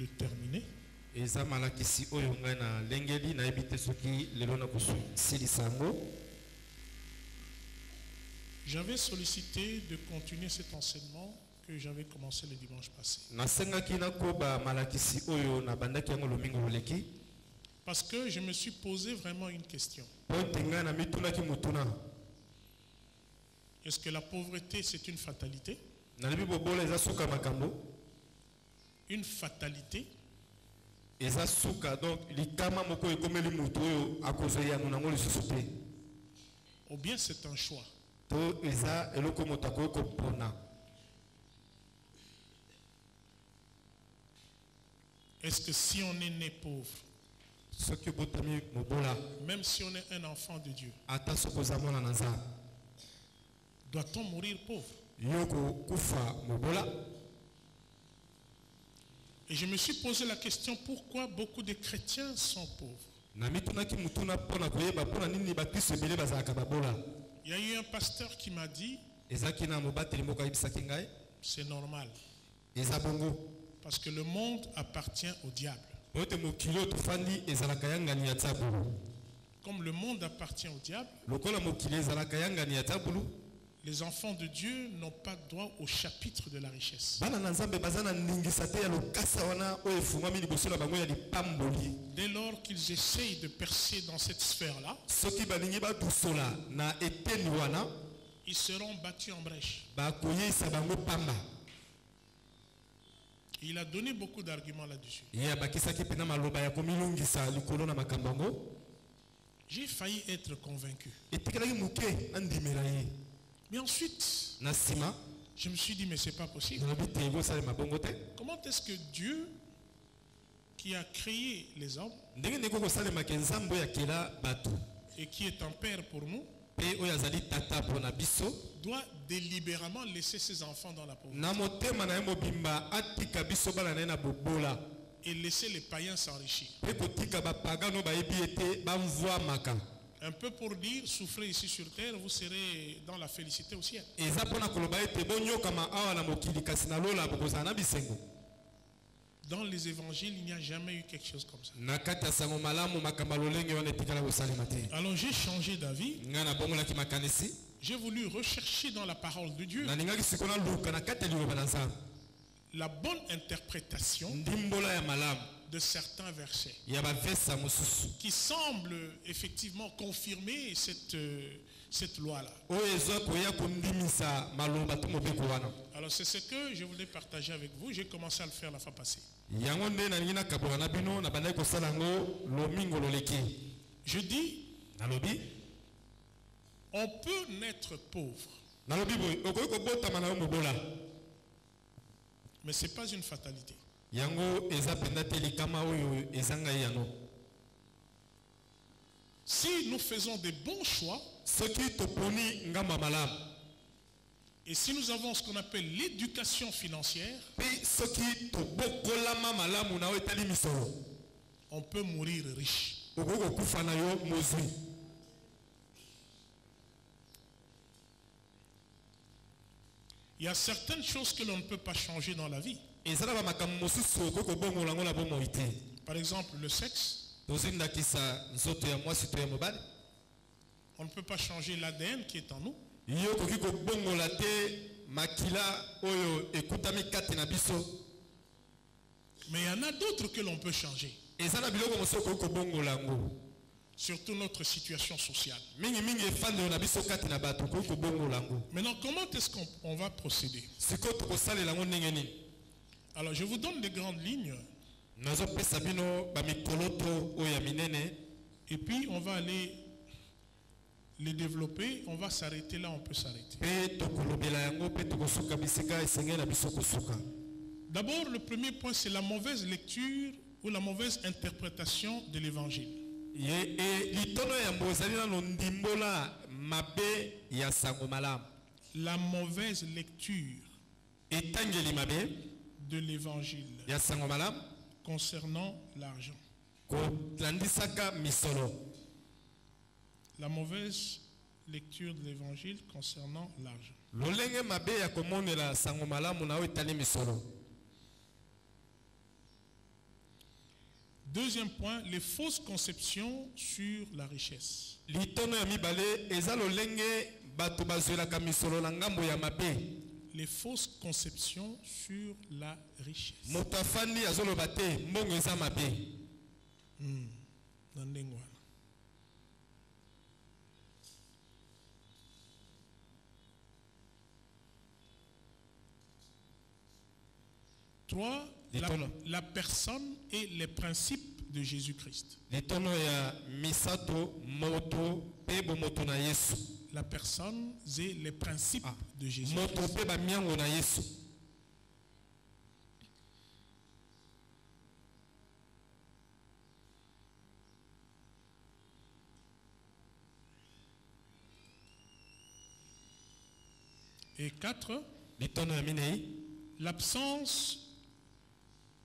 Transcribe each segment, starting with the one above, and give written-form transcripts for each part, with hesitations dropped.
le terminer. J'avais sollicité de continuer cet enseignement que j'avais commencé le dimanche passé. Parce que je me suis posé vraiment une question. Est-ce que la pauvreté, c'est une fatalité? Une fatalité? Ou bien c'est un choix? Est-ce que si on est né pauvre, même si on est un enfant de Dieu, doit-on mourir pauvre? Et je me suis posé la question, pourquoi beaucoup de chrétiens sont pauvres? Il y a eu un pasteur qui m'a dit, c'est normal. Parce que le monde appartient au diable. Comme le monde appartient au diable, les enfants de Dieu n'ont pas droit au chapitre de la richesse. Dès lors qu'ils essayent de percer dans cette sphère-là, ils seront battus en brèche. Il a donné beaucoup d'arguments là-dessus. J'ai failli être convaincu. Mais ensuite, je me suis dit, mais c'est pas possible. Comment est-ce que Dieu, qui a créé les hommes, et qui est un père pour nous, doit délibérément laisser ses enfants dans la pauvreté et laisser les païens s'enrichir? Un peu pour dire, souffrez ici sur terre, vous serez dans la félicité au ciel. Dans les évangiles, il n'y a jamais eu quelque chose comme ça. Alors j'ai changé d'avis. J'ai voulu rechercher dans la parole de Dieu la bonne interprétation de certains versets qui semblent effectivement confirmer cette loi-là. Alors c'est ce que je voulais partager avec vous. J'ai commencé à le faire la fois passée. Je dis, on peut naître pauvre, mais ce n'est pas une fatalité. Si nous faisons des bons choix, et si nous avons ce qu'on appelle l'éducation financière, on peut mourir riche. Il y a certaines choses que l'on ne peut pas changer dans la vie. Par exemple, le sexe. On ne peut pas changer l'ADN qui est en nous. Mais il y en a d'autres que l'on peut changer. Surtout notre situation sociale. Maintenant, comment est-ce qu'on va procéder? Alors, je vous donne des grandes lignes. Et puis, on va aller les développer. On va s'arrêter là, on peut s'arrêter. D'abord, le premier point, c'est la mauvaise lecture ou la mauvaise interprétation de l'évangile. La mauvaise lecture de l'évangile concernant l'argent. La mauvaise lecture de l'évangile concernant l'argent. Deuxième point, les fausses conceptions sur la richesse. Les fausses conceptions sur la richesse. Trois, la personne et les principes de Jésus-Christ. La personne et les principes de Jésus-Christ. Et 4, l'absence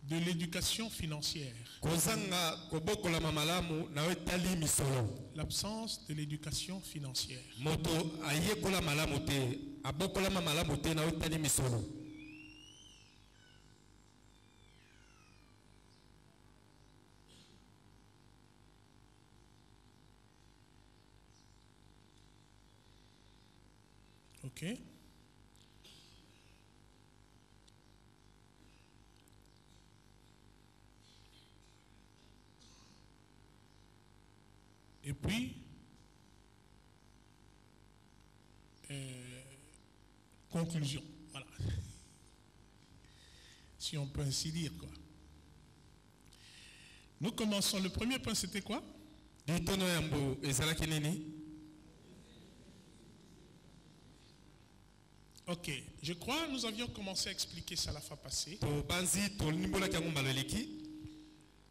de l'éducation financière. L'absence de l'éducation financière. Ok. Et puis, conclusion. Voilà. Si on peut ainsi dire, quoi. Nous commençons. Le premier point, c'était quoi? Ok. Je crois que nous avions commencé à expliquer ça la fois passée.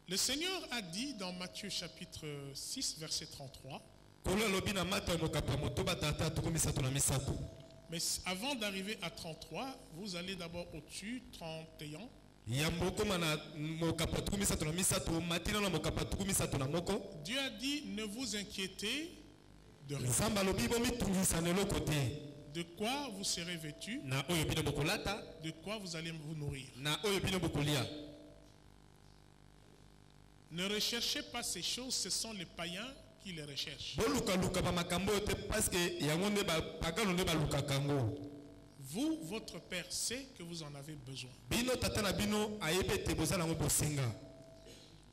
Le Seigneur a dit dans Matthieu chapitre 6, verset 33. Mais avant d'arriver à 33, vous allez d'abord au-dessus, 31. Dieu a dit, ne vous inquiétez de rien. De quoi vous serez vêtus, de quoi vous allez vous nourrir. Ne recherchez pas ces choses, ce sont les païens qui les recherchent. Vous, votre Père, sait que vous en avez besoin.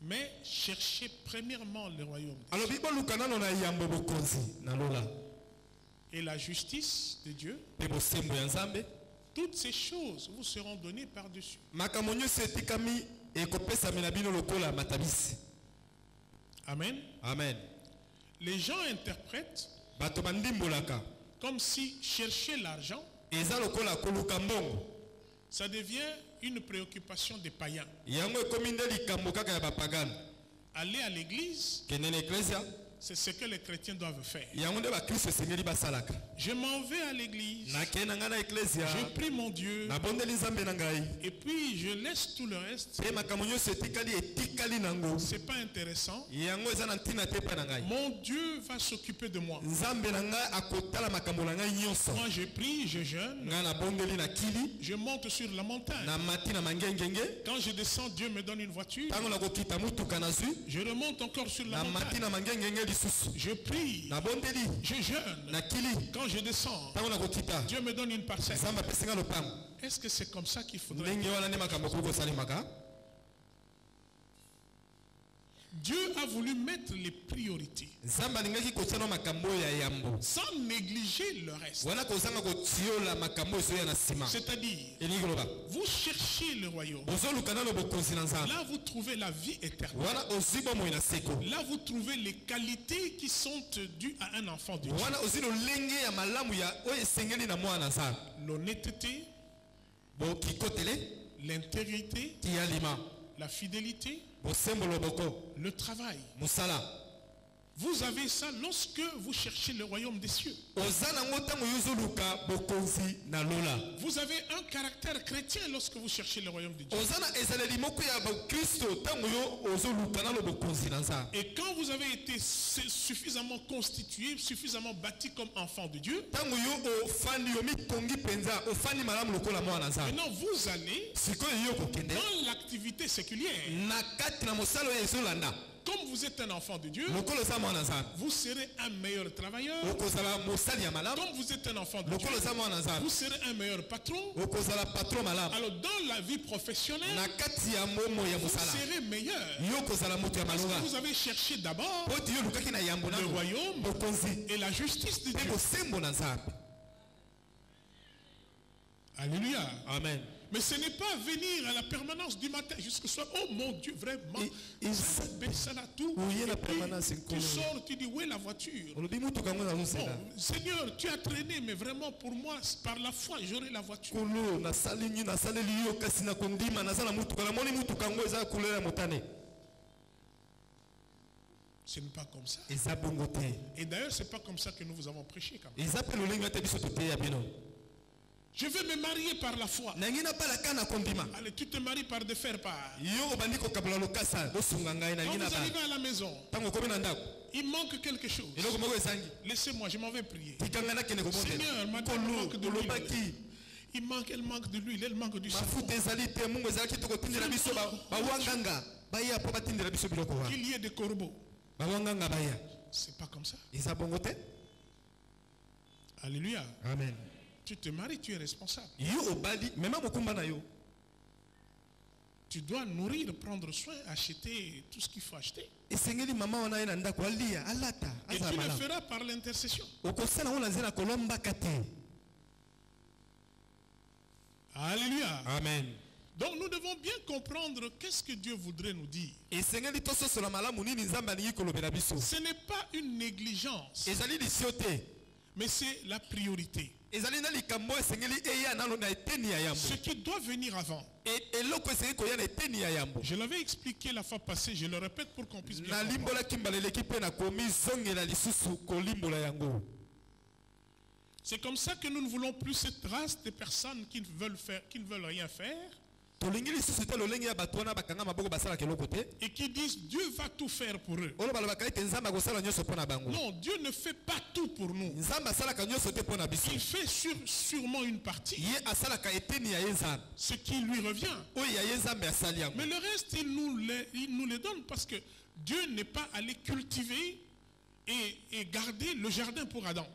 Mais cherchez premièrement le royaume de Dieu et la justice de Dieu. Toutes ces choses vous seront données par-dessus. Amen. Amen. Les gens interprètent comme si chercher l'argent, ça devient une préoccupation des païens. Aller à l'église, c'est ce que les chrétiens doivent faire. Je m'en vais à l'église, je prie mon Dieu, et puis je laisse tout le reste. C'est pas intéressant. Mon Dieu va s'occuper de moi. Moi je prie, je jeûne, je monte sur la montagne. Quand je descends, Dieu me donne une voiture. Je remonte encore sur la montagne. Je prie, je jeûne. Quand je descends, Dieu me donne une parcelle. Est-ce que c'est comme ça qu'il faudrait? Dieu a voulu mettre les priorités sans négliger le reste. C'est-à-dire, vous cherchez le royaume. Là, vous trouvez la vie éternelle. Là, vous trouvez les qualités qui sont dues à un enfant de Dieu. L'honnêteté, l'intégrité, la fidélité, le travail. Vous avez ça lorsque vous cherchez le royaume des cieux. Vous avez un caractère chrétien lorsque vous cherchez le royaume de Dieu. Et quand vous avez été suffisamment constitué, suffisamment bâti comme enfant de Dieu, maintenant vous allez dans l'activité séculière. Comme vous êtes un enfant de Dieu, vous serez un meilleur travailleur. Comme vous êtes un enfant de Dieu, vous serez un meilleur patron. Alors dans la vie professionnelle, vous serez meilleur. Parce que vous avez cherché d'abord le royaume et la justice de Dieu. Alléluia. Amen. Mais ce n'est pas venir à la permanence du matin jusqu'au soir. Oh mon Dieu, vraiment. Ça là tout. Tu sors, tu dis où est la voiture? Oh, Seigneur, tu as traîné, mais vraiment pour moi, par la foi, j'aurai la voiture. Ce n'est pas comme ça. Et d'ailleurs, ce n'est pas comme ça que nous vous avons prêché. Quand même. Je vais me marier par la foi. Allez, tu te maries par de faire part. Quand vous arrivez à la maison, il manque quelque chose. Laissez-moi, je m'en vais prier. Seigneur, madame, il manque de l'huile. Elle manque de l'huile, elle manque du savon. Qu'il y ait des corbeaux. C'est pas comme ça. Alléluia. Amen. Tu te maries, tu es responsable. Tu dois nourrir, prendre soin, acheter tout ce qu'il faut acheter. Et tu le feras par l'intercession. Alléluia. Amen. Donc nous devons bien comprendre qu'est-ce que Dieu voudrait nous dire. Ce n'est pas une négligence, mais c'est la priorité. Ce qui doit venir avant. Je l'avais expliqué la fois passée, je le répète pour qu'on puisse bien comprendre. C'est comme ça que nous ne voulons plus cette race de personnes qui ne veulent rien faire. Et qui disent Dieu va tout faire pour eux. Non, Dieu ne fait pas tout pour nous. Il fait sûrement une partie, ce qui lui revient. Mais le reste, il nous les donne parce que Dieu n'est pas allé cultiver et garder le jardin pour Adam.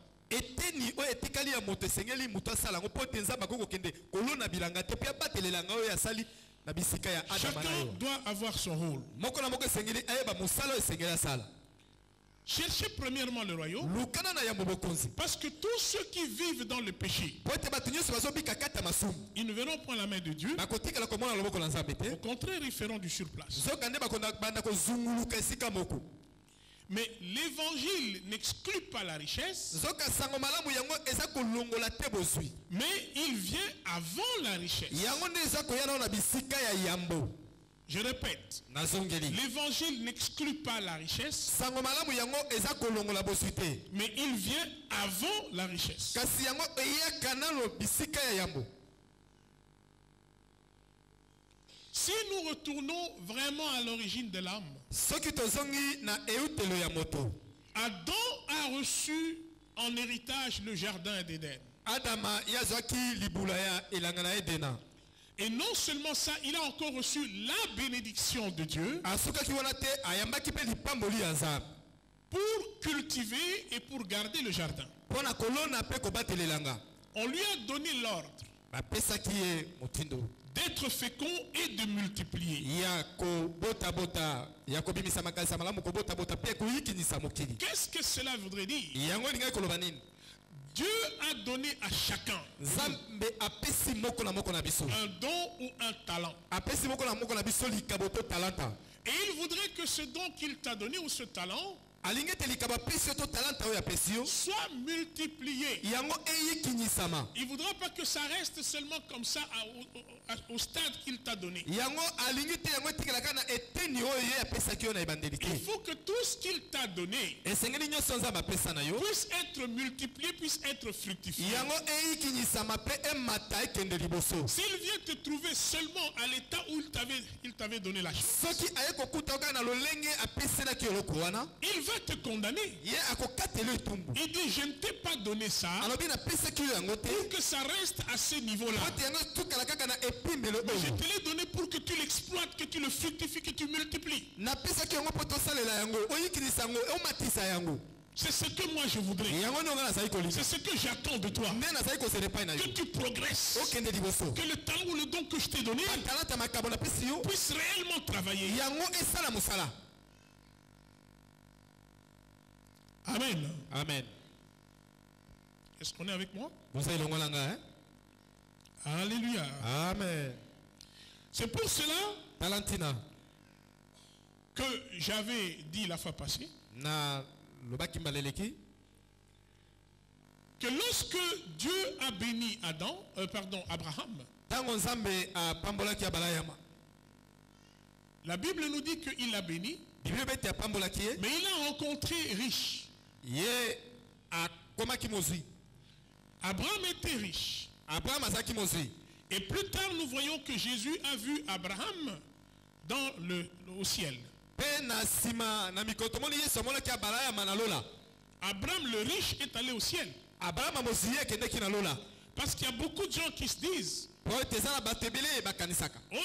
Chacun doit avoir son rôle. Cherchez premièrement le royaume, parce que tous ceux qui vivent dans le péché, ils ne verront point la main de Dieu. Au contraire, ils feront du surplace. Mais l'évangile n'exclut pas la richesse, mais il vient avant la richesse. Je répète, l'évangile n'exclut pas la richesse, mais il vient avant la richesse. Si nous retournons vraiment à l'origine de l'âme, Adam a reçu en héritage le jardin d'Éden. Et non seulement ça, il a encore reçu la bénédiction de Dieu pour cultiver et pour garder le jardin. On lui a donné l'ordre d'être fécond et de multiplier. Qu'est-ce que cela voudrait dire? Dieu a donné à chacun un don ou un talent. Et il voudrait que ce don qu'il t'a donné ou ce talent soit multiplié. Il ne voudra pas que ça reste seulement comme ça au stade qu'il t'a donné. Il faut que tout ce qu'il t'a donné puisse être multiplié, puisse être fructifié. S'il vient te trouver seulement à l'état où il t'avait donné la chance, il va te condamner. Il dit, je ne t'ai pas donné ça pour que ça reste à ce niveau-là. Mais je te l'ai donné pour que tu l'exploites, que tu le fructifies, que tu multiplies. C'est ce que moi je voudrais. C'est ce que j'attends de toi. Que tu progresses. Que le talent ou le don que je t'ai donné puisse réellement travailler. Amen. Amen. Est-ce qu'on est avec moi? Alléluia. Amen. C'est pour cela que j'avais dit la fois passée que lorsque Dieu a béni Abraham, la Bible nous dit qu'il l'a béni, mais il a rencontré riche. Abraham était riche. Et plus tard, nous voyons que Jésus a vu Abraham au ciel. Abraham le riche est allé au ciel. Parce qu'il y a beaucoup de gens qui se disent, oh,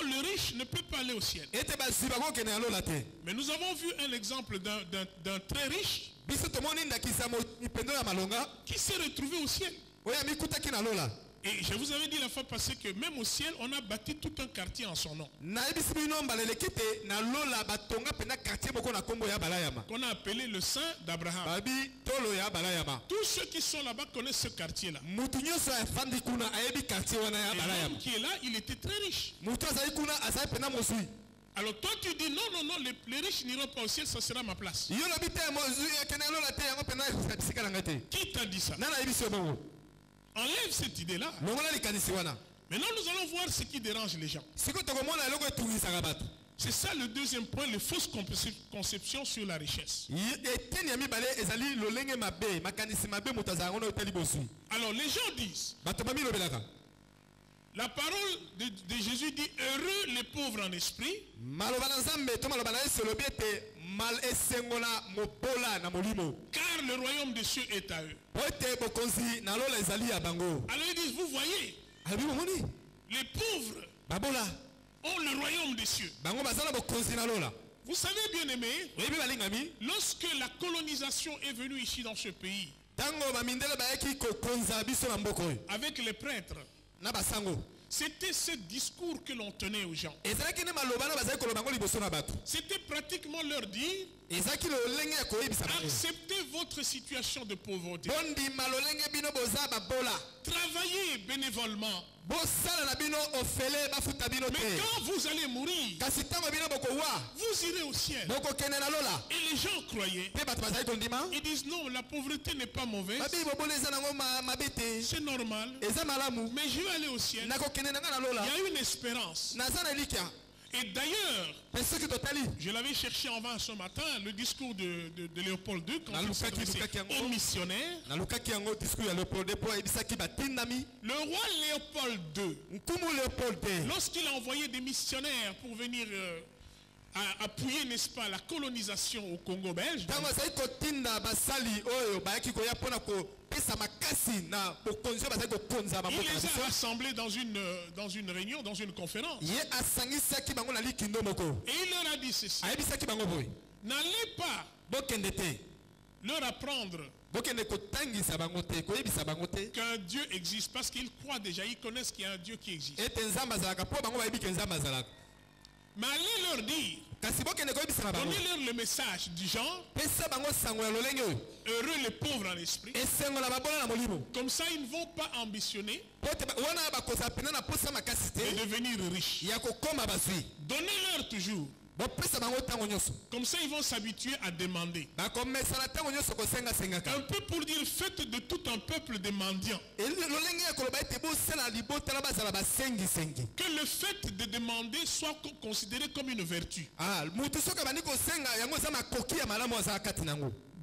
le riche ne peut pas aller au ciel. Mais nous avons vu un exemple d'un très riche qui s'est retrouvé au ciel. Et je vous avais dit la fois passée que même au ciel, on a bâti tout un quartier en son nom. Qu'on a appelé le Saint d'Abraham. Tous ceux qui sont là-bas connaissent ce quartier-là. Et l'homme qui est là, il était très riche. Alors toi tu dis non, les riches n'iront pas au ciel, ça sera ma place. Qui t'a dit ça? Enlève cette idée-là. Maintenant nous allons voir ce qui dérange les gens. C'est ça le deuxième point, les fausses conceptions sur la richesse. Alors les gens disent, la parole de Jésus dit, heureux les pauvres en esprit, car le royaume des cieux est à eux. Alors ils disent, vous voyez, les pauvres ont le royaume des cieux. Vous savez, bien aimé, lorsque la colonisation est venue ici dans ce pays, avec les prêtres, c'était ce discours que l'on tenait aux gens. C'était pratiquement leur dire, acceptez votre situation de pauvreté. Travaillez bénévolement. Mais quand vous allez mourir, vous irez au ciel. Et les gens croyaient. Ils disent non, la pauvreté n'est pas mauvaise. C'est normal. Mais je vais aller au ciel. Il y a une espérance. Et d'ailleurs, je l'avais cherché en vain ce matin, le discours de Léopold II, quand il s'adressait aux missionnaires. Le roi Léopold II, lorsqu'il a envoyé des missionnaires pour venir appuyer, n'est-ce pas, la colonisation au Congo belge, il les a rassemblés dans une réunion, dans une conférence. Et il leur a dit ceci: n'allez pas leur apprendre qu'un Dieu existe, parce qu'ils croient déjà, ils connaissent qu'il y a un Dieu qui existe. Mais allez leur dire, donnez-leur le message du genre, heureux les pauvres en esprit. Comme ça, ils ne vont pas ambitionner de devenir riches. Donnez-leur toujours Comme ça, ils vont s'habituer à demander. Un peu pour dire, faites de tout un peuple des mendiants. Que le fait de demander soit considéré comme une vertu.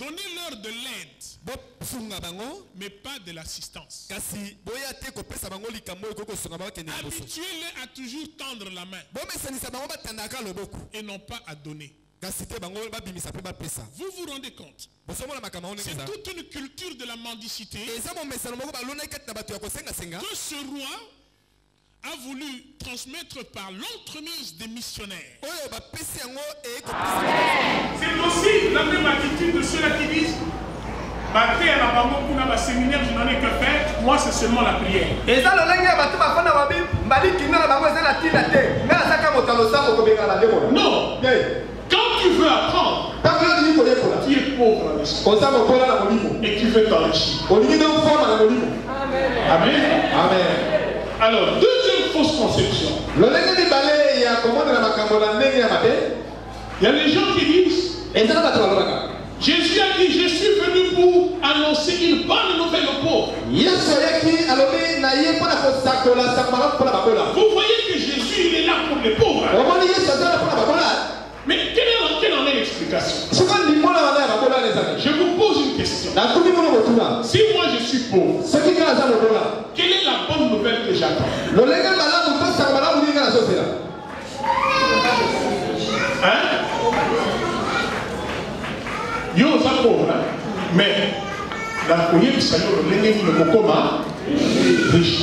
Donnez-leur de l'aide, mais pas de l'assistance. Habituez-les à toujours tendre la main et non pas à donner. Vous vous rendez compte? C'est toute une culture de la mendicité que ce roi a voulu transmettre par l'entremise des missionnaires. C'est aussi la même attitude de ceux-là qui disent séminaire, je n'en ai que faire, moi c'est seulement la prière. Non, quand tu veux apprendre, tu es pauvre et tu veux t'enrichir. Amen. Amen. Alors, deuxième fausse conception. Il y a des gens qui disent, Jésus a dit, je suis venu pour annoncer une bonne nouvelle aux pauvres. Vous voyez que Jésus il est là pour les pauvres. Mais quelle en est l'explication? Je vous pose une question. Si moi je suis pauvre, quelle est la bonne nouvelle que j'attends? Hein? Yo ça pauvre, mais la courrier du Seigneur le riche.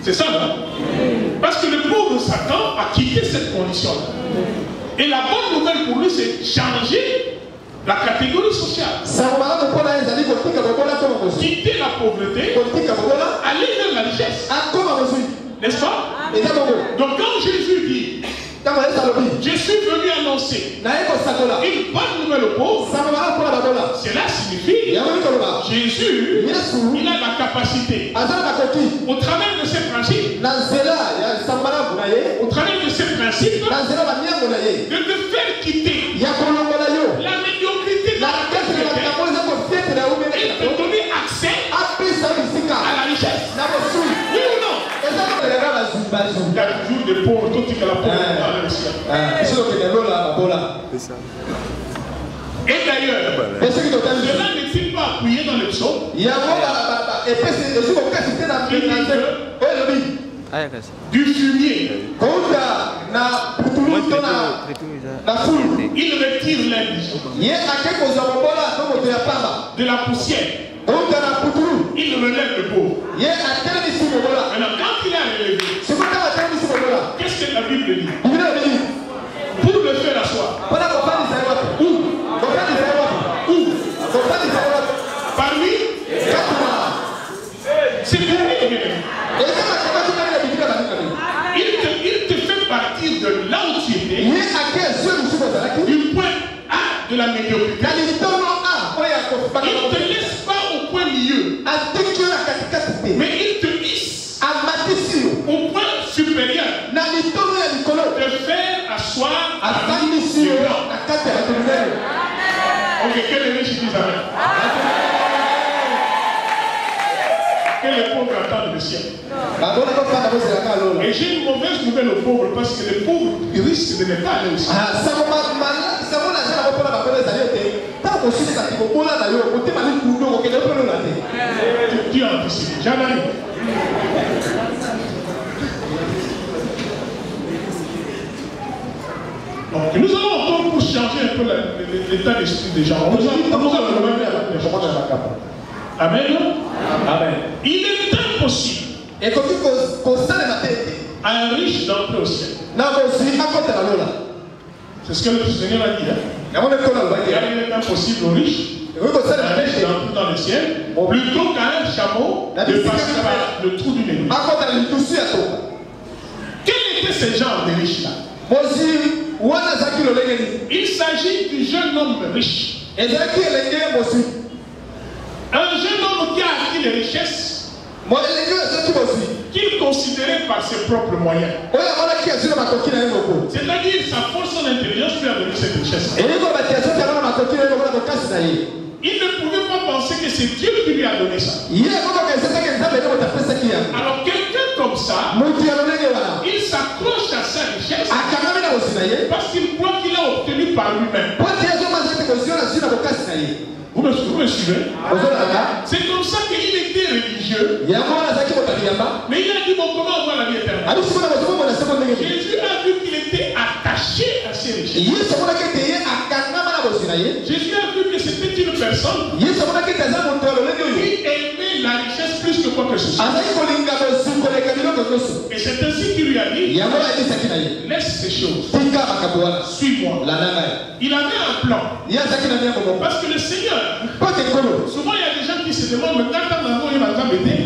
C'est ça, non? Parce que le pauvre Satan a quitté cette condition-là. Et la bonne nouvelle pour lui, c'est changer la catégorie sociale. Quitter la pauvreté, aller vers la richesse. N'est-ce pas? Donc quand Jésus dit, je suis venu annoncer une bonne nouvelle aux pauvres, cela signifie Jésus, il a la capacité, au travers de ces principes, de te faire quitter la médiocrité de la pauvreté et de te donner accès à la richesse. Oui ou non? Il y a toujours des pauvres, tout est à la pauvreté. Et d'ailleurs, cela n'est-il pas appuyé dans le psaume? Du fumier, il retire l'indigent. De la poussière, il relève le pauvre. Maintenant, quand il a relevé, qu'est-ce que la Bible dit? Pour le faire asseoir. Où? Parmi? C'est lui. Il te fait partir de là où tu étais, du point A de la médiocrité. Il ne te laisse pas au point milieu, mais il te hisse au point supérieur, de faire asseoir parmi les blancs. Ok, que les riches disent amen. Que les pauvres attendent le ciel. Et j'ai une mauvaise nouvelle aux pauvres parce que les pauvres risquent de ne pas aller au ciel. Tu as anticipé. J'en arrive. Donc, nous allons encore pour changer un peu l'état d'esprit des gens. Nous allons revenir à la Amen. Amen. Il est impossible à un riche d'entrer au ciel. C'est ce que le Seigneur a dit. Il est impossible aux riches d'entrer dans le ciel plutôt qu'à un chameau de passer par le trou du nez. Quels étaient ces genres de riches-là? Il s'agit du jeune homme riche. Un jeune homme qui a acquis les richesses, qu'il considéré par ses propres moyens. C'est-à-dire sa force, son intelligence lui a donné cette richesse. Il ne pouvait pas penser que c'est Dieu qui lui a donné ça. Alors quelqu'un comme ça, il s'accroche à sa richesse parce qu'il croit qu'il a obtenu par lui-même. Vous me suivez? C'est comme ça qu'il était religieux. Mais il a dit, bon, comment avoir la vie éternelle? Jésus a vu qu'il était attaché à ses richesses. Jésus a vu que c'était une personne qui aimait la richesse plus que quoi que ce soit. Et c'est ainsi qu'il lui a dit, laisse ces choses, suis-moi. Il avait un plan. Parce que le Seigneur, souvent il y a des gens qui se demandent, mais quand il va t'embêter,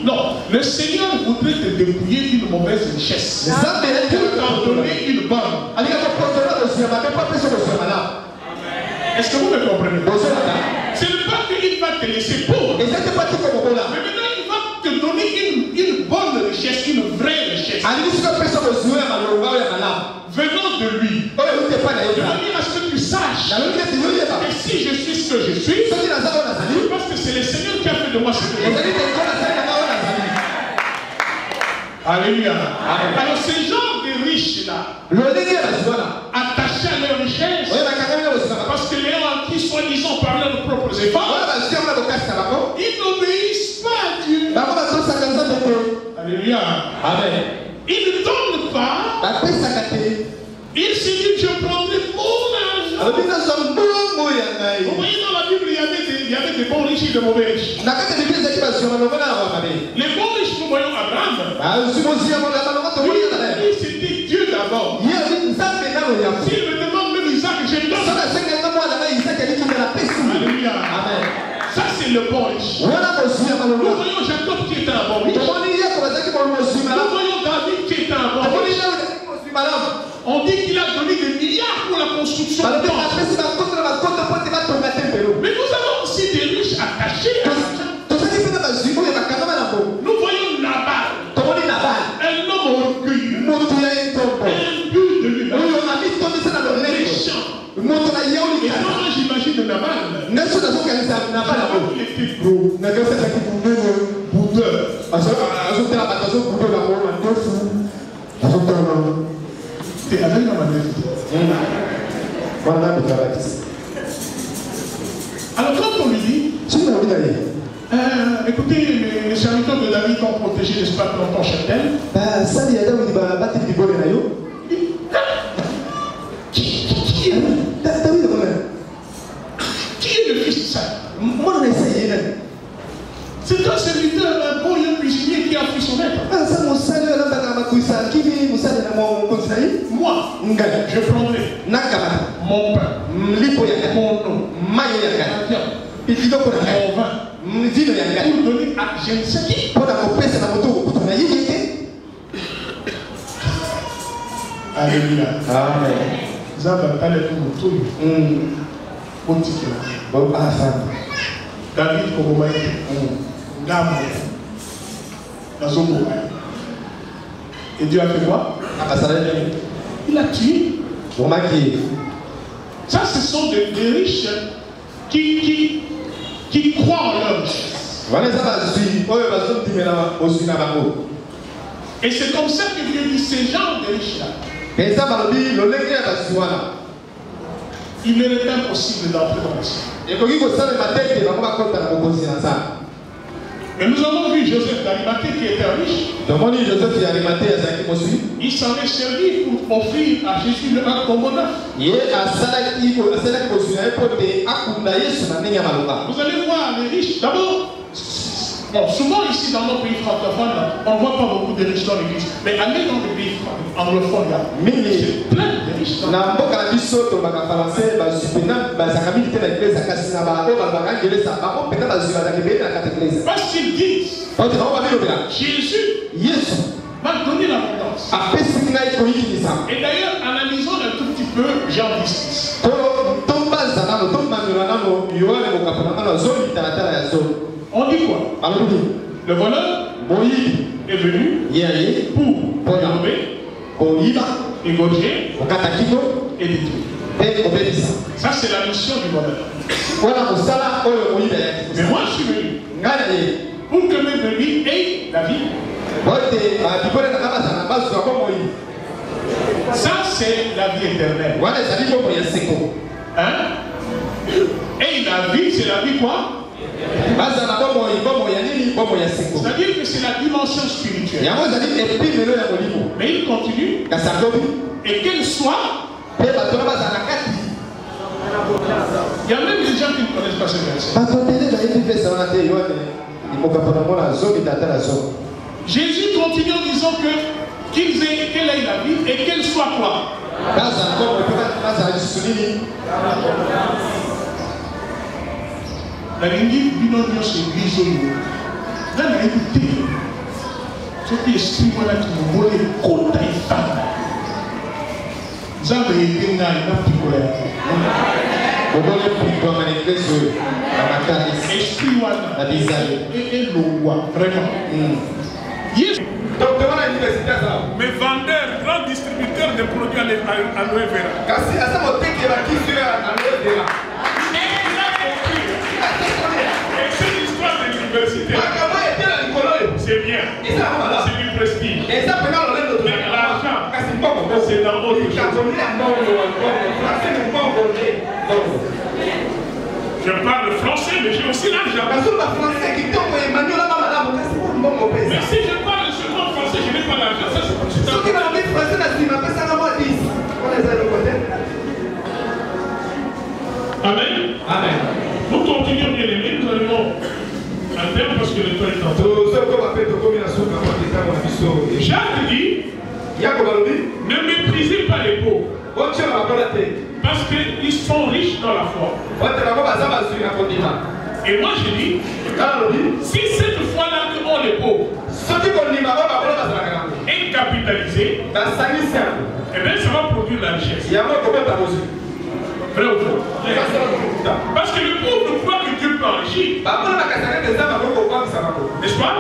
non, le Seigneur voudrait te dépouiller d'une mauvaise richesse pour t'en donner une bonne. Est-ce que vous me comprenez? Ce n'est pas qu'il va te laisser pauvre, mais maintenant il va te donner une bonne richesse, une vraie richesse venant de lui, de manière à ce que tu saches que si je suis ce que je suis, parce que c'est le Seigneur qui a fait de moi ce que je suis. Alléluia. Alors ces gens de riches-là, attachés à leur richesse, parce que les gens qui soi-disant par leurs propres efforts, ils n'obéissent pas à Dieu. Alléluia. Amen. Ils ne donnent pas. Il se dit, je prendrai mon argent. Vous voyez dans la Bible, il y avait des bons riches et des mauvais riches. Les bons riches, nous voyons Abraham. Lui, c'était Dieu d'abord. S'il me demande même Isaac, je lui donne. Alléluia. Ça, c'est le bon riche. Nous voyons Jacob qui était un bon riche. Nous voyons David qui était un bon riche. On dit qu'il a donné des milliards pour la construction du temple. Mais nous avons aussi des riches attachés à l'argent. Nous voyons Nabal, un homme orgueilleux, imbu de lui-même, méchant. Et moi, j'imagine Nabal. Il était gros, boudeur. C'est avec la manière. Alors quand on lui dit, écoutez, les serviteurs de David ont protégé l'espace de ton châtel. Qui est le fils de ça? C'est un serviteur, un bon cuisinier qui a pris son maître. Moi, je prendrai mon pain, mon nom, mon vin, pour donner à je ne sais qui. Alléluia. Amen. David et Dieu a fait quoi? Il a tué. Ça, ce sont des riches qui croient en leur richesse. Et c'est comme ça que Dieu dit ces gens de riches-là. Il est impossible d'entrer dans le ciel. Mais nous avons vu Joseph d'Arimathée qui était riche. Il s'en est servi pour offrir à Jésus le pain comme honneur. Vous allez voir les riches. D'abord, bon, souvent ici dans nos pays francophones, on ne voit pas beaucoup de riches dans l'église. Mais allez dans les pays anglophones, c'est plein de riches. Parce qu'ils disent, Jésus va donner l'abondance. Et d'ailleurs, analysons un tout petit peu Jean 10. On On dit quoi? Le voleur est venu pour dérober, égorger et détruire. Ça, c'est la mission du voleur. Mais moi, je suis venu pour que mes brebis aient la vie. Ça, c'est la vie éternelle. Hein? Et la vie, c'est la vie quoi? C'est-à-dire que c'est la dimension spirituelle. Mais il continue. Et qu'elle soit. Il y a même des gens qui ne connaissent pas ce verset. Jésus continue en disant qu'elle ait la vie et qu'elle soit quoi? La ligne binôme c'est grisé. Là, il a écouté. Ce qui exprime là qui nous volait côté et femme. Vous avez été là, il n'a plus colère. Esprit et le roi, vraiment. Yes. Mais vendeurs, grands distributeurs de produits à l'aloe vera. Et cette histoire de l'université, c'est bien, c'est du prestige. Mais l'argent, c'est dans autre chose. Je parle français, mais j'ai aussi l'argent. Mais si je parle seulement français, je n'ai pas l'argent. Ça, c'est Amen. Amen. Nous continuons bien aimés, nous allons à terme parce que le temps est en train. Jacques dit, ne méprisez pas les pauvres. Parce qu'ils sont riches dans la foi. Et moi je dis, si cette foi-là que ont les pauvres est capitalisée, eh bien ça va produire la richesse. Vrai ou faux? Parce que le pauvre croit que Dieu peut enrichir. N'est-ce pas?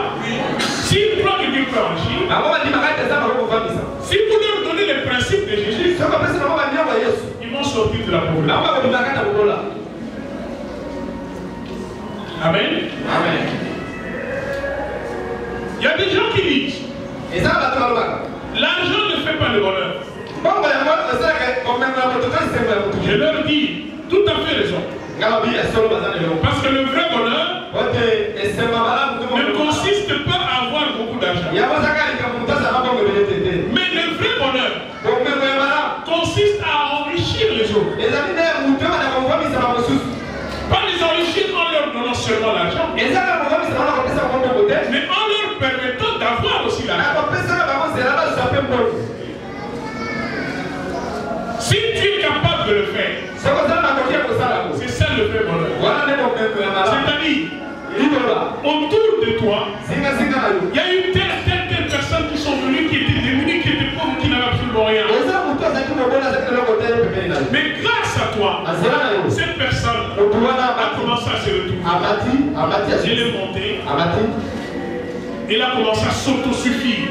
S'il croit que Dieu peut enrichir, si vous leur donnez les principes de Jésus, ils vont sortir de la pauvreté. Amen. Amen. Il y a des gens qui disent l'argent ne fait pas le bonheur. Je leur dis tout à fait raison. Parce que le vrai bonheur ne consiste pas à avoir beaucoup d'argent. Mais le vrai bonheur consiste à enrichir les autres. Pas les enrichir en leur donnant seulement l'argent, mais en leur permettant d'avoir aussi l'argent. Si tu es capable de le faire, c'est ça le vrai bonheur. C'est-à-dire, autour de toi, il y a eu telle personnes qui sont venues, qui étaient démunies, qui étaient pauvres, qui n'avaient absolument rien. Mais grâce à toi, cette personne a commencé à se retrouver. Elle est montée. Il a commencé à s'autosuffire.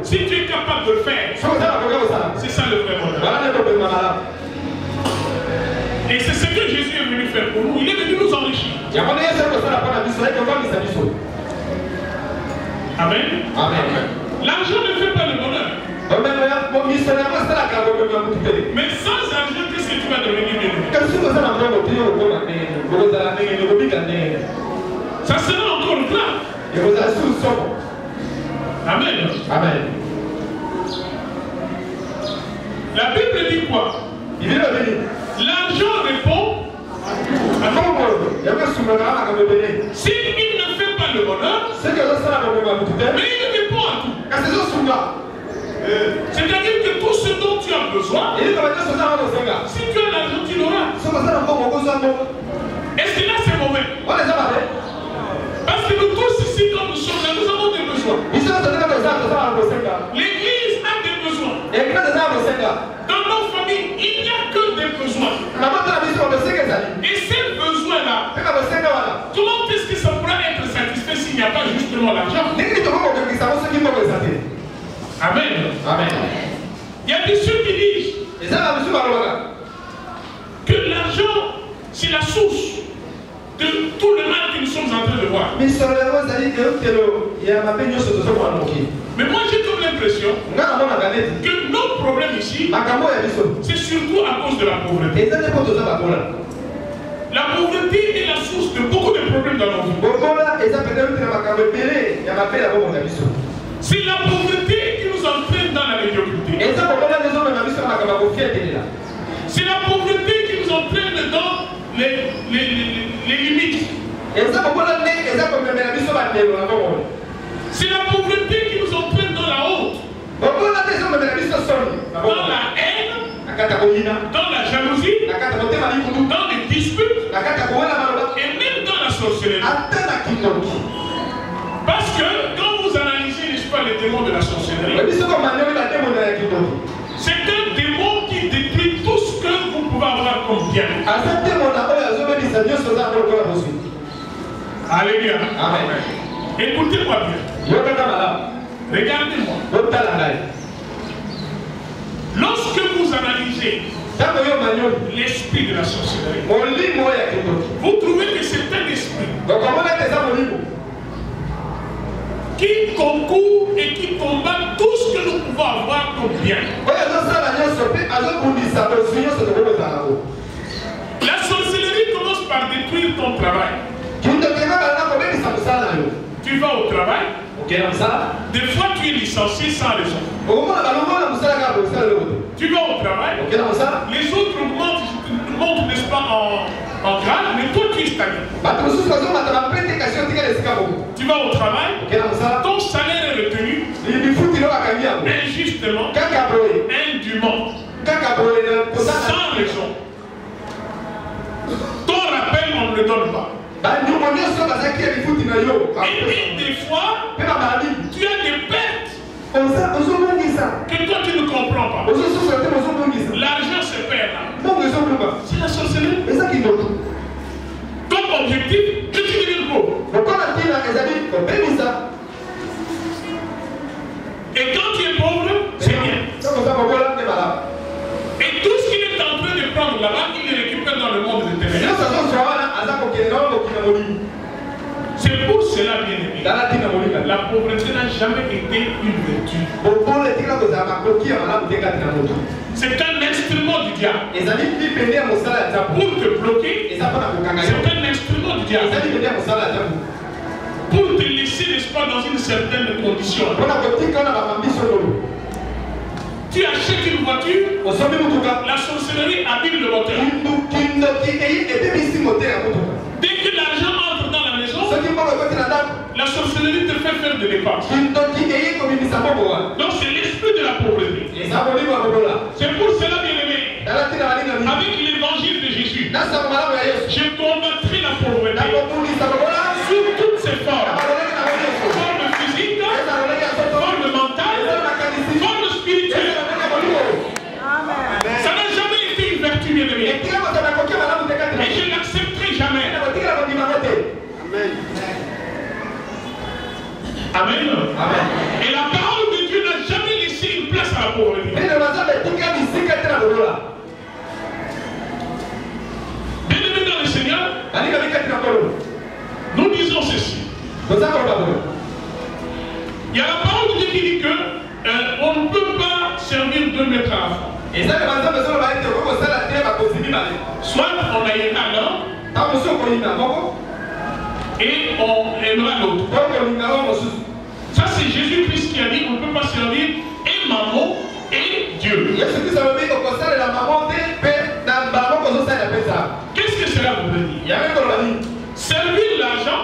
Si tu es capable de le faire, c'est ça le vrai bonheur. Et c'est ce que Jésus est venu faire pour nous. Il est venu nous enrichir. Amen. Amen. L'argent ne fait pas le bonheur. Mais sans argent, qu'est-ce que tu vas devenir bénéfique? Ça sera encore grave. Amen. Amen. La Bible dit quoi? L'argent répond. S'il ne fait pas le bonheur, mais il répond à tout. C'est-à-dire que tout ce dont tu as besoin, si tu as l'argent, tu l'auras. Est-ce que là c'est mauvais? Parce que nous tous ici, quand nous sommes là, nous avons des besoins. L'église a des besoins. Dans nos familles, il n'y a que des besoins. Et ces besoins-là, comment est-ce que ça pourra être satisfait s'il n'y a pas justement l'argent? Amen. Amen. Il y a des ceux qui disent que l'argent, c'est la source de tout le mal que nous sommes en train de voir. Mais moi j'ai comme l'impression que nos problèmes ici, c'est surtout à cause de la pauvreté. La pauvreté est la source de beaucoup de problèmes dans nos vies. C'est la pauvreté qui nous entraîne dans la médiocrité. C'est la pauvreté qui nous entraîne dans les limites. C'est la pauvreté qui nous entraîne dans la honte, dans la haine, dans la jalousie, dans les disputes et même dans la sorcellerie. Parce que quand vous analysez, n'est-ce pas, les démons de la sorcellerie, c'est un démon qui détruit tout ce que vous pouvez avoir comme bien. Alléluia. Amen. Écoutez-moi bien. Regardez-moi. Lorsque vous analysez l'esprit de la sorcellerie, vous trouvez que c'est un esprit qui concourt et qui combat tout ce que nous pouvons avoir comme bien. La sorcellerie commence par détruire ton travail. Tu vas au travail, des fois tu es licencié sans raison. Tu vas au travail, les autres montent, n'est-ce pas, en grade, mais toi tu es stagné. Tu vas au travail, ton salaire est retenu injustement, indûment, sans raison. Ton rappel, on ne le donne pas. Et des fois, tu as des pertes que toi tu ne comprends pas. L'argent se perd là. C'est la sorcellerie. Comme objectif, que tu deviens pauvre. Et quand tu es pauvre, c'est bien. Et tout ce qu'il est en train de prendre là-bas, il le récupère dans le monde de ténèbres. C'est pour cela, bien aimé, la pauvreté n'a jamais été une vertu. C'est un instrument du diable. Pour te bloquer, c'est un instrument du diable. Pour te laisser, n'est-ce pas, dans une certaine condition. Tu achètes une voiture, la sorcellerie abîme le moteur. Dès que l'argent entre dans la maison, la sorcellerie te fait faire de dépenses. Donc c'est l'esprit de la pauvreté. C'est pour cela, bien aimé, avec l'évangile de Jésus, je combattrai la pauvreté sous toutes ses formes. Forme physique, forme mentale, forme spirituelle. Ça n'a jamais été une vertu, bien aimé. Et je ne l'accepterai jamais. Amen. Amen. Et la parole de Dieu n'a jamais laissé une place à la pauvreté. Bien-aimés dans le Seigneur, nous disons ceci. Il y a la parole de Dieu qui dit que on ne peut pas servir 2 maîtres à la fois. Soit on aimera l'un et on aimera l'autre. Ça c'est Jésus-Christ qui a dit qu'on ne peut pas servir et maman et Dieu. Qu'est-ce que cela veut dire? Servir l'argent,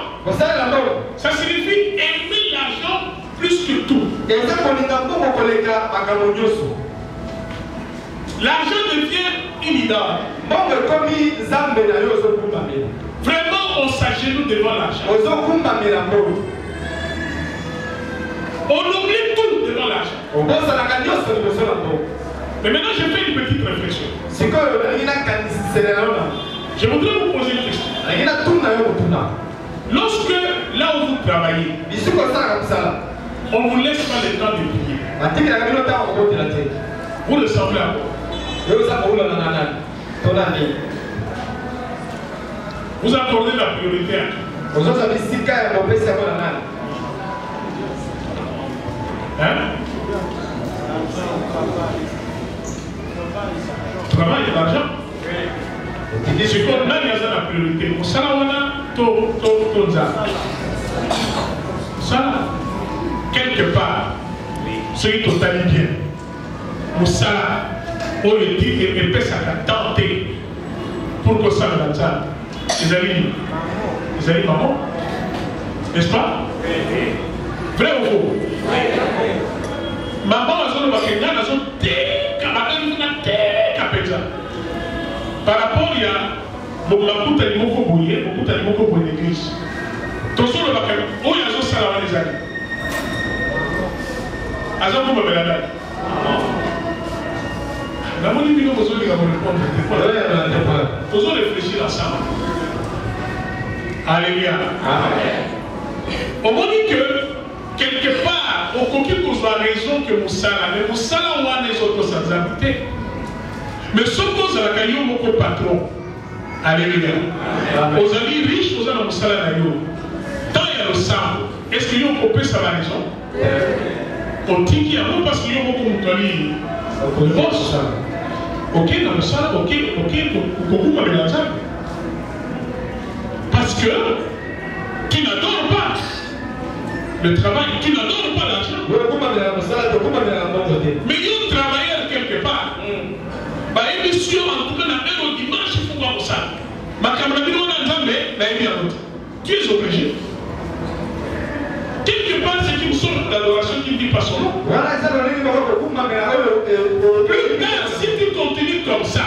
ça signifie aimer l'argent plus que tout. L'argent devient une idole. Vraiment, on s'agenouille devant l'argent. On oublie tout devant l'argent. Mais maintenant, je fais une petite réflexion. Je voudrais vous poser une question. Lorsque, là où vous travaillez, on ne vous laisse pas le temps de prier. Vous le semblez à quoi? Vous accordez la priorité à qui? Hein? Travail et l'argent. C'est qu'on a la priorité. Ça, quelque part, ce qui totalement bien. Ça, on le dit et peut ça tenter pour que ça me ça. Les amis, maman, n'est-ce pas? Vrai ou faux? Maman, par rapport il y a beaucoup d'animaux qui bouillent, beaucoup d'animaux qui bouillent l'église. Tout ça, il y a ça les amis. Azan vous me la date. La monnaie dit que vous allez répondre. Vous allez réfléchir à ça. Alléluia. On va dire que quelque part, au coquille qu'on soit raison que Moussala, mais Moussala ou les autres sans habiter. Mais ce qu'on a la caillou, mon patron. Alléluia. Aux amis riches, aux amis Moussala d'ailleurs. Tant il y a le sang, est-ce qu'il y a un copé ça la raison? On dit qu'il y a un parce qu'il y a un beaucoup de boss. Ok, dans le sang, ok, beaucoup de l'argent. Parce que tu n'adores pas le travail, tu n'adores pas l'argent. Mais il y a un travailleur quelque part. Et bien en tout cas, au dimanche, il faut voir ça. Ma camarade, on a jamais, tu es obligé. Quelque part, c'est une sorte d'adoration qui ne dit pas son nom. Si tu continues comme ça,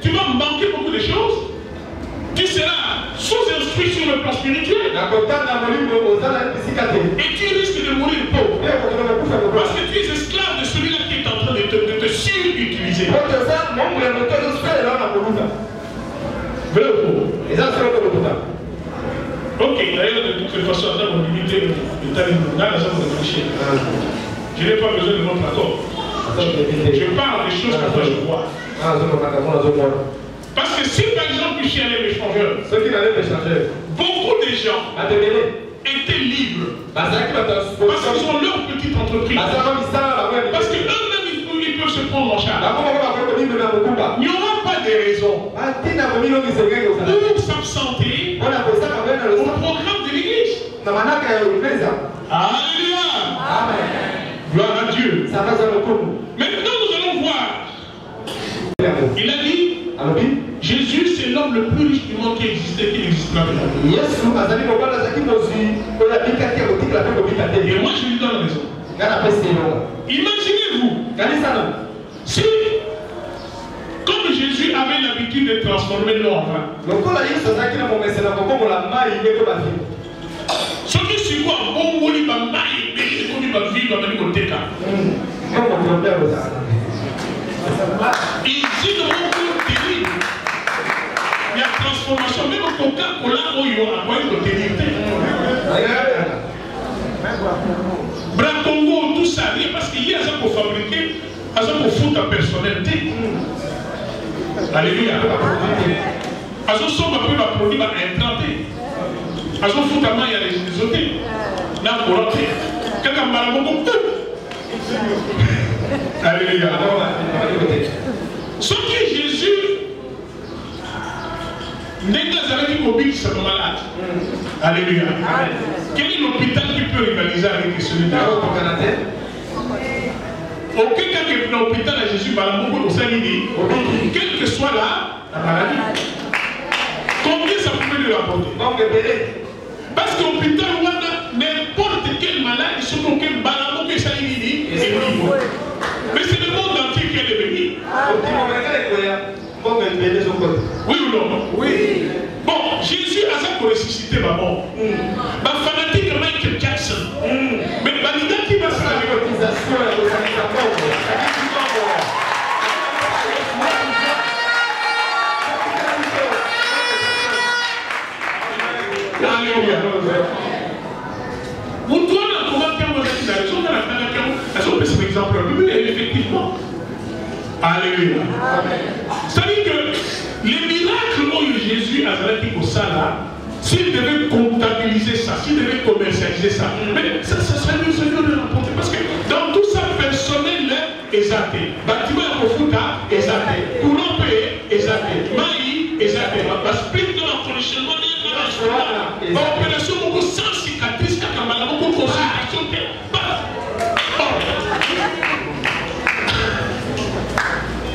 tu vas manquer beaucoup de choses. Tu seras sous-instruit sur le plan spirituel. Et tu risques de mourir pauvre. Parce que tu es esclave de celui-là qui est en train de te surutiliser. Vrai ou faux? Ok, d'ailleurs, de toute façon, on a limité le temps de réfléchir. Je n'ai pas besoin de votre accord. Je parle des choses que je vois. Parce que si par exemple je suis allé m'échanger, beaucoup de gens étaient libres. Parce qu'ils ont leur petite entreprise. Parce qu'eux-mêmes ils peuvent se prendre en charge. Il n'y aura pas de raison pour s'absenter au programme de l'église. Alléluia. Gloire à Dieu. Maintenant nous allons voir. Il a dit, Jésus c'est l'homme le plus riche du monde qui existait, qui n'existera plus. Et moi je lui donne raison. Imaginez-vous si, comme Jésus avait l'habitude de transformer l'eau en vin, ce qui se voit, on voit les bambaïs, mais il va vivre avec le téka. Il dit de mon terrible. Il y a transformation, même au Coca-Cola, où il y aura quoi de terrible. Bracongo, tout ça, parce qu'il y a ça pour fabriquer, ça pour foutre ta personnalité. Alléluia. Azo sommes un peu ma produit implanté. Azo foutre à main, il y a les autres. Là, pour rentrer. Quelqu'un m'a beaucoup. Alléluia. Ce qui est Jésus, n'est pas avec une mobile qui sont malades. Alléluia. Quel est l'hôpital qui peut rivaliser avec celui-là? Aucun cas qui est dans l'hôpital à Jésus, quel que soit la maladie. Combien ça pouvait lui rapporter? Parce que l'hôpital, n'importe quel malade, il se trouve quel balamo que ça y est. Mais c'est le monde entier qui est devenu. Oui ou non? Oui. Bon, Jésus a ça pour ressusciter ma mort. Ma fanatique Michael Jackson. Mais Balida qui va se faire Alléluia. Vous doit comment faire mon c'est un exemple, effectivement. Alléluia. C'est-à-dire que les miracles où Jésus a fait au Sala, s'il devait comptabiliser ça, s'il devait commercialiser ça, mais ça serait mieux de l'emporter. Parce que dans tout ça, personnel est athée. Bâtiment au Fouta est athée. Courant payé est athée. Maï est athée. La split de l'enconditionnement est athée. Opération beaucoup sans cicatrice, car on a beaucoup de consultation.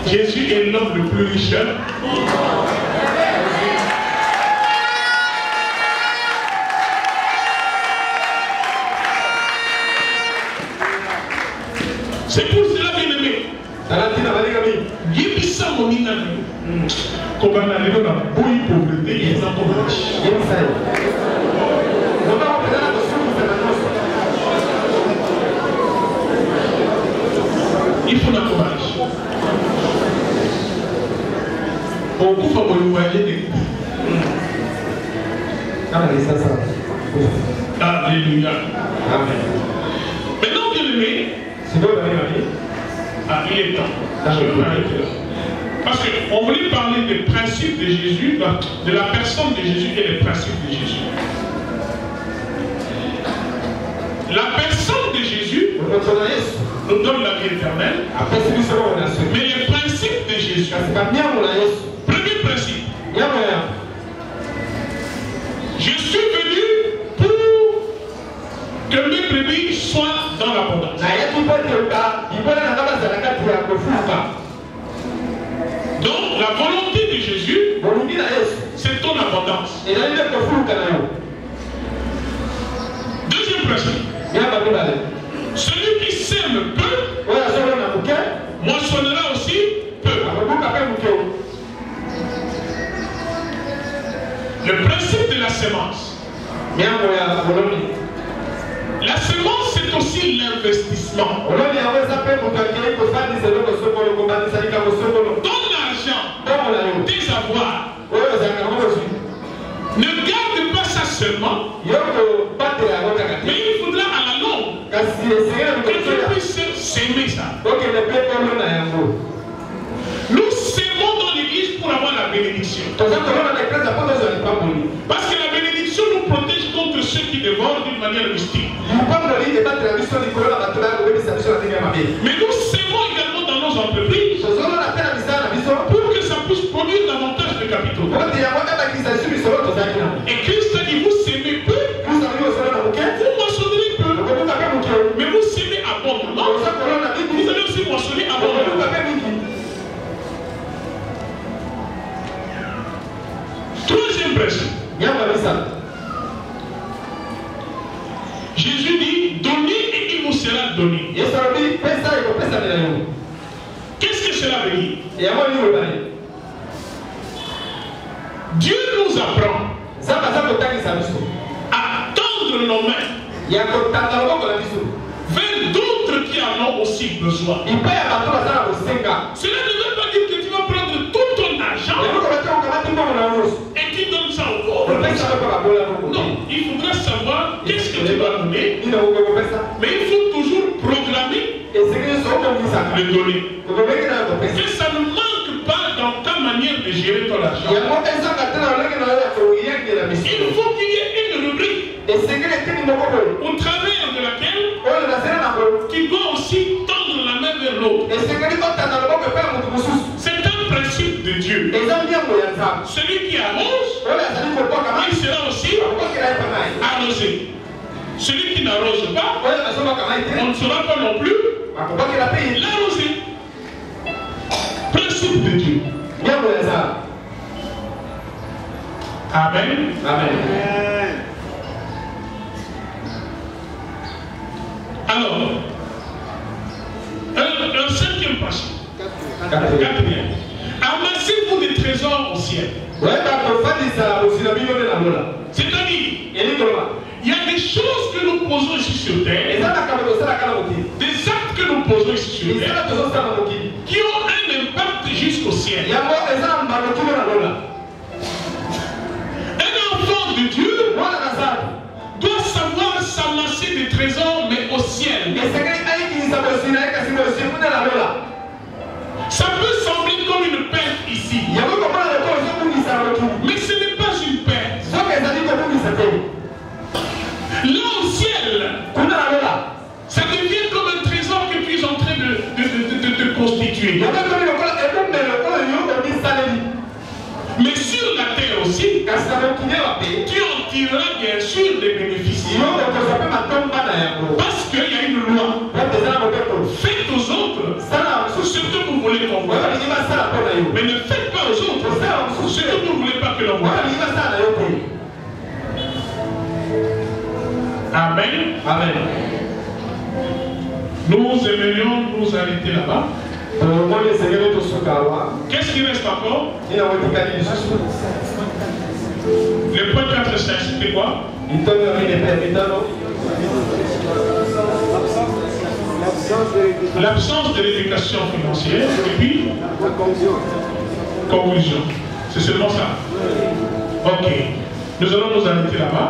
Jésus est l'homme le plus riche. C'est pour cela, bien-aimé. Yébissa monina comme on a le nom de bouille pauvreté, il est en pauvreté. Il faut la courage. On coupe à mon voyer. Alléluia. Amen. Maintenant, bien-aimé, il est temps. Je vais m'arrêter là. Parce qu'on voulait parler des principes de Jésus, de la personne de Jésus et les principes de Jésus. La personne de Jésus nous donne la vie éternelle. Mais les principes de Jésus. Premier principe. Je suis venu pour que mes brebis soient dans l'abondance. Donc la volonté de Jésus, c'est ton abondance. Deuxième principe. Celui qui sème peu, moissonnera aussi peu. Le principe de la sémence. La sémence, c'est aussi l'investissement. Ton argent, tes avoirs, ne garde pas ça seulement, mais il faudra à la longue que tu puisses s'aimer ça. Nous s'aimons dans l'église pour avoir la bénédiction. Parce que la bénédiction nous protège contre ceux qui dévorent d'une manière mystique. Mais nous s'aimons également dans nos entreprises pour que ça puisse produire davantage de capitaux. Et Christ a dit, vous s'aimez peu, vous moissonnerez peu. Mais vous s'aimez abondamment, vous allez aussi moissonner abondamment. Troisième principe. Jésus dit, donnez et il vous sera donné. Qu'est-ce que cela veut dire? Dieu nous apprend à tendre nos mains vers d'autres qui en ont aussi besoin. Cela ne veut pas dire que tu vas prendre tout ton argent et tu donnes ça aux pauvres. Non, il faudra savoir qu'est-ce que tu vas donner, mais il faut toujours programmer le donner. Que ça ne manque pas dans ta manière de gérer ton argent. Il faut qu'il y ait une rubrique au travers de laquelle tu dois aussi tendre la main vers l'autre. C'est un principe de Dieu. Celui qui arrose, il sera aussi arrosé. Celui qui n'arrose pas, on ne sera pas non plus l'arrosé. Principe de Dieu. Amen. Amen. Alors, un cinquième principe. Quatrième. Amassez-vous des trésors au ciel. C'est-à-dire, il y a des choses que nous posons ici sur terre, des actes que nous posons ici sur terre, qui ont un impact jusqu'au ciel. Un enfant de Dieu ramasser des trésors, mais au ciel. Ça peut sembler comme une perte ici. Mais ce n'est pas une perte. Là au ciel, ça devient comme un trésor que tu es en train de constituer. Mais sur la terre aussi, tu en tireras bien sûr des bénéfices. Parce qu'il y a une loi. Faites aux autres ce que vous voulez qu'on voit. Mais ne faites pas aux autres ce que vous ne voulez pas que l'on voit. Amen. Amen. Nous aimerions nous arrêter là-bas. Qu'est-ce qui reste encore? Le point 4, c'était quoi? L'absence de l'éducation financière et puis conclusion. C'est seulement ça. Ok. Nous allons nous arrêter là-bas.